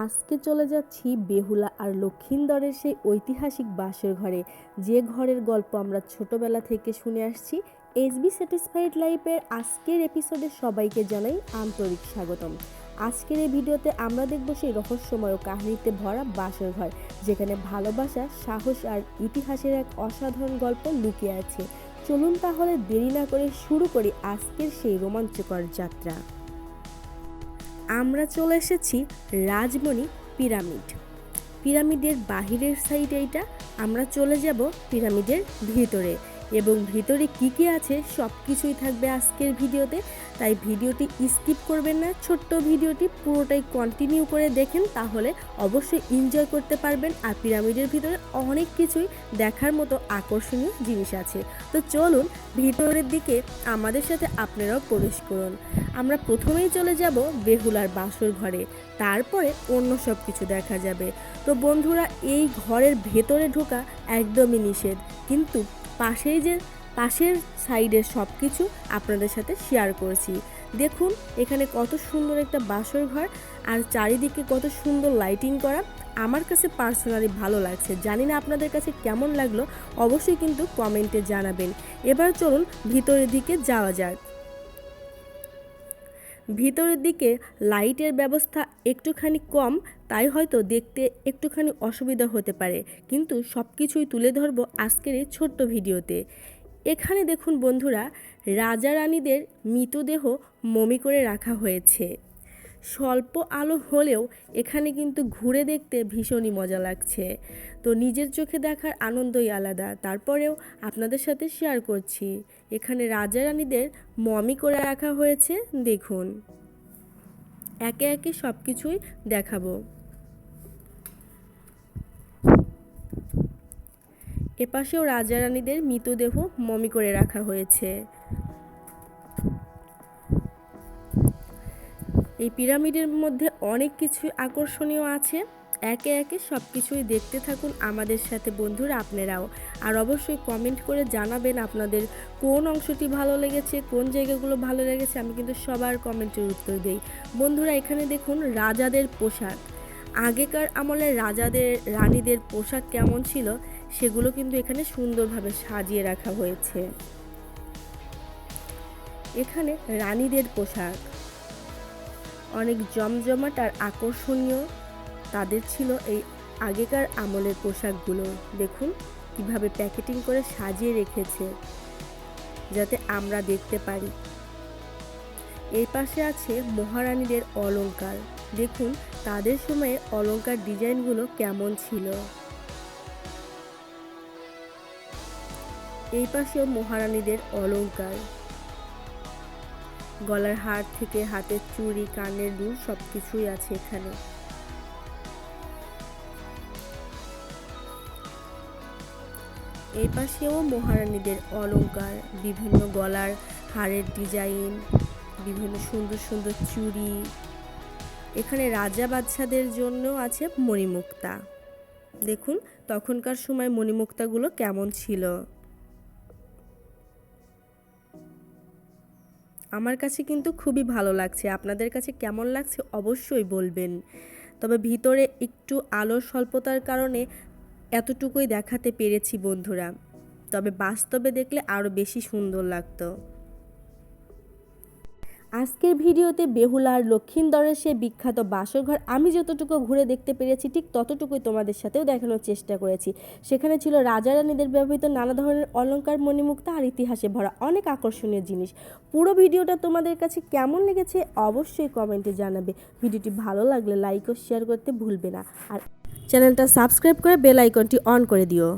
আজকে চলে যাচ্ছি বেহুলা আর লক্ষিন্দরের সেই ঐতিহাসিক বাসর ঘরে, যে ঘরের গল্প আমরা ছোটবেলা থেকে শুনে আসছি। এসবি স্যাটিসফাইড লাইফের আজকের এপিসোডে সবাইকে জানাই আন্তরিক স্বাগতম। আজকের এই ভিডিওতে আমরা দেখব সেই রহস্যময় ও কাহিনীতে ভরা বাসর ঘর, যেখানে ভালোবাসা, সাহস আর ইতিহাসের এক অসাধারণ গল্প লুকিয়ে আছে। চলুন তাহলে দেরি না করে শুরু করি আজকের সেই রোমাঞ্চকর যাত্রা। আমরা চলে এসেছি রাজমণি পিরামিডের বাহিরের সাইড। এইটা আমরা চলে যাব পিরামিডের ভিতরে, এবং ভিতরে কি কি আছে সব কিছুই থাকবে আজকের ভিডিওতে। তাই ভিডিওটি স্কিপ করবেন না, ছোট্ট ভিডিওটি পুরোটাই কন্টিনিউ করে দেখেন, তাহলে অবশ্যই এনজয় করতে পারবেন। আর পিরামিডের ভিতরে অনেক কিছুই দেখার মতো আকর্ষণীয় জিনিস আছে। তো চলুন ভিতরের দিকে আমাদের সাথে আপনারাও প্রবেশ করুন। আমরা প্রথমেই চলে যাব বেহুলার বাসর ঘরে, তারপরে অন্য সব কিছু দেখা যাবে। তো বন্ধুরা, এই ঘরের ভেতরে ঢোকা একদমই নিষেধ, কিন্তু পাশের সাইডের সব কিছু আপনাদের সাথে শেয়ার করছি। দেখুন এখানে কত সুন্দর একটা বাসর ঘর, আর চারিদিকে কত সুন্দর লাইটিং করা। আমার কাছে পার্সোনালি ভালো লাগছে, জানি না আপনাদের কাছে কেমন লাগলো, অবশ্যই কিন্তু কমেন্টে জানাবেন। এবার চলুন ভিতরের দিকে যাওয়া যাক। ভিতরের দিকে লাইটের ব্যবস্থা একটুখানি কম, তাই হয়তো দেখতে একটুখানি অসুবিধা হতে পারে, কিন্তু সব কিছুই তুলে ধরবো আজকের এই ছোট্ট ভিডিওতে। এখানে দেখুন বন্ধুরা, রাজা রানীদের মৃতদেহ মমি করে রাখা হয়েছে। স্বল্প আলো হলেও এখানে কিন্তু ঘুরে দেখতে ভীষণই মজা লাগছে। তো নিজের চোখে দেখার আনন্দই আলাদা, তারপরেও আপনাদের সাথে শেয়ার করছি। এখানে রাজা রানীদের মমি করে রাখা হয়েছে, দেখুন একে একে সব কিছুই দেখাবো। এপাশেও রাজা রানীদের মৃতদেহ মমি করে রাখা হয়েছে। এই পিরামিডের মধ্যে অনেক কিছু আকর্ষণীয় আছে, একে একে সব কিছুই দেখতে থাকুন আমাদের সাথে বন্ধুরা, আপনারাও। আর অবশ্যই কমেন্ট করে জানাবেন আপনাদের কোন অংশটি ভালো লেগেছে, কোন জায়গাগুলো ভালো লেগেছে। আমি কিন্তু সবার কমেন্টের উত্তর দেই। বন্ধুরা এখানে দেখুন রাজাদের পোশাক, আগেকার আমলে রানীদের পোশাক কেমন ছিল সেগুলো কিন্তু এখানে সুন্দরভাবে সাজিয়ে রাখা হয়েছে। এখানে রানীদের পোশাক অনেক জমজমাট আর আকর্ষণীয় তাদের ছিল এই আগেকার আমলের পোশাকগুলো। দেখুন কিভাবে প্যাকেটিং করে সাজিয়ে রেখেছে যাতে আমরা দেখতে পারি। এই পাশে আছে মহারানীদের অলংকার, দেখুন তাদের সময়ে অলংকার ডিজাইনগুলো কেমন ছিল। এই পাশেও মহারানীদের অলংকার, গলার হার থেকে হাতের চুড়ি, কানের দুল সবকিছুই আছে এখানে। এই পাশেও মহারানীদের অলংকার, বিভিন্ন গলার হারের ডিজাইন, বিভিন্ন সুন্দর সুন্দর চুড়ি। এখানে রাজা বাদশাদের জন্য আছে মণিমুক্তা, দেখুন তখনকার সময় মণিমুক্তাগুলো কেমন ছিল। আমার কাছে কিন্তু খুবই ভালো লাগছে, আপনাদের কাছে কেমন লাগছে অবশ্যই বলবেন। তবে ভিতরে একটু আলোর স্বল্পতার কারণে এতটুকুই দেখাতে পেরেছি বন্ধুরা, তবে বাস্তবে দেখলে আরও বেশি সুন্দর লাগতো। আজকের ভিডিওতে বেহুলা আর লক্ষিন্দরের সেই বিখ্যাত বাসরঘর আমি যতটুকু ঘুরে দেখতে পেরেছি, ঠিক ততটুকুই তোমাদের সাথেও দেখানোর চেষ্টা করেছি। সেখানে ছিল রাজা রানীদের ব্যবহৃত নানা ধরনের অলংকার, মণিমুক্তা আর ইতিহাসে ভরা অনেক আকর্ষণীয় জিনিস। পুরো ভিডিওটা তোমাদের কাছে কেমন লেগেছে অবশ্যই কমেন্টে জানাবে। ভিডিওটি ভালো লাগলে লাইক ও শেয়ার করতে ভুলবে না, আর চ্যানেলটা সাবস্ক্রাইব করে বেল আইকনটি অন করে দিও।